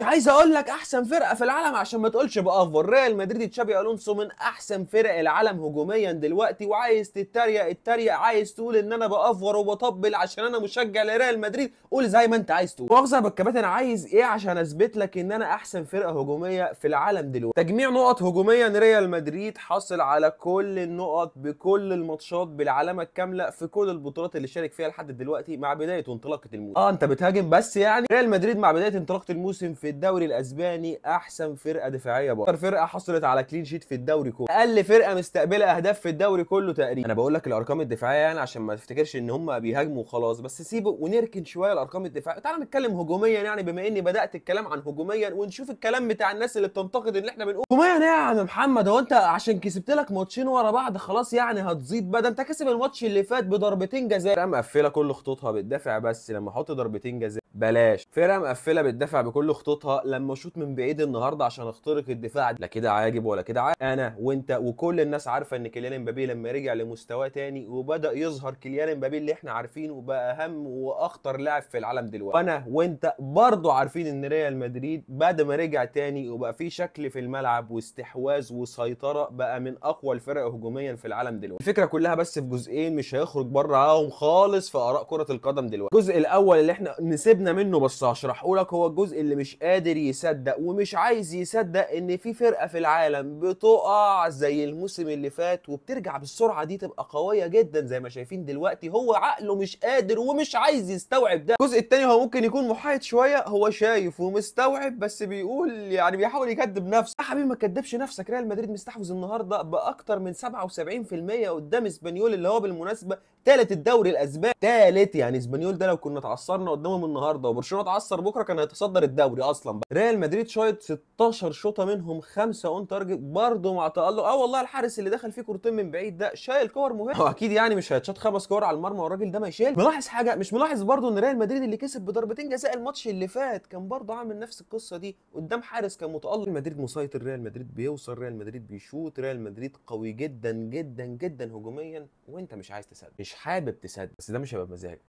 عايز اقول لك احسن فرقه في العالم عشان ما تقولش بافور. ريال مدريد تشابي الونسو من احسن فرق العالم هجوميا دلوقتي، وعايز تتريق عايز تقول ان انا بافور وبطبل عشان انا مشجع لريال مدريد، قول زي ما انت عايز تقول. مؤاخذه بالكباتن، انا عايز ايه عشان اثبت لك ان انا احسن فرقه هجوميه في العالم دلوقتي؟ تجميع نقط هجوميا، ريال مدريد حصل على كل النقط بكل الماتشات بالعلامه الكامله في كل البطولات اللي شارك فيها لحد دلوقتي مع بدايه انطلاقه الموسم. انت بتهاجم بس يعني. ريال مدريد مع بدايه انطلاقه الموسم في الدوري الاسباني احسن فرقه دفاعيه برضه، اكتر فرقه حصلت على كلين شيت في الدوري كله، اقل فرقه مستقبله اهداف في الدوري كله تقريبا. انا بقول لك الارقام الدفاعيه يعني عشان ما تفتكرش ان هم بيهاجموا وخلاص، بس سيبه ونركن شويه الارقام الدفاعيه، تعال نتكلم هجوميا يعني بما اني بدات الكلام عن هجوميا، ونشوف الكلام بتاع الناس اللي بتنتقد اللي احنا بنقول هجوميا. ايه يا عم محمد، هو انت عشان كسبت لك ماتشين ورا بعض خلاص يعني هتزيد بقى؟ ده انت كسب الماتش اللي فات بضربتين جزاء. فرقه مقفله كل خطوطها بتدافع، بس لما احط ضربتين جزاء بلاش. فرقه مقفله بتدافع بكل خطوطها، لما اشوط من بعيد النهارده عشان اخترق الدفاع، لا كده عاجب ولا كده عاجب. انا وانت وكل الناس عارفه ان كيليان امبابي لما رجع لمستواه تاني وبدا يظهر كيليان امبابي اللي احنا عارفينه، وبقى اهم واخطر لاعب في العالم دلوقتي. وانا وانت برضه عارفين ان ريال مدريد بعد ما رجع تاني وبقى في شكل في الملعب واستحواذ وسيطره، بقى من اقوى الفرق هجوميا في العالم دلوقتي. الفكره كلها بس في جزئين مش هيخرج براهم خالص في اراء كره القدم دلوقتي. الجزء الاول اللي احنا نسيبنا منه بس هشرحه لك، هو الجزء اللي مش قادر يصدق ومش عايز يصدق ان في فرقه في العالم بتقع زي الموسم اللي فات وبترجع بالسرعه دي تبقى قويه جدا زي ما شايفين دلوقتي. هو عقله مش قادر ومش عايز يستوعب ده. الجزء الثاني هو ممكن يكون محايد شويه، هو شايف ومستوعب بس بيقول يعني بيحاول يكذب نفسه. يا حبيبي ما تكذبش نفسك، ريال مدريد مستحوذ النهارده باكتر من 77% قدام اسبانيول اللي هو بالمناسبه ثالث الدوري الاسباني. ثالث يعني اسبانيول ده لو كنا اتعثرنا قدامهم النهارده وبرشلونه اتعثر بكره كان هيتصدر الدوري اصلا بقى. ريال مدريد شايط 16 شوطه منهم 5 اون تارجت برضه مع تالق. والله الحارس اللي دخل فيه كورتين من بعيد ده شايل كور مهمه. هو اكيد يعني مش هيتشاط 5 كور على المرمى والراجل ده ما يشيل. ملاحظ حاجه؟ مش ملاحظ برضه ان ريال مدريد اللي كسب بضربتين جزاء الماتش اللي فات كان برضه عامل نفس القصه دي قدام حارس كان متالق؟ ريال مدريد مسيطر، ريال مدريد بيوصل، ريال مدريد بيشوط، ريال مدريد قوي جدا جدا جدا هجوميا، وانت مش عايز تصدق، مش حابب تصدق، بس ده مش هيبقى بمزاجك.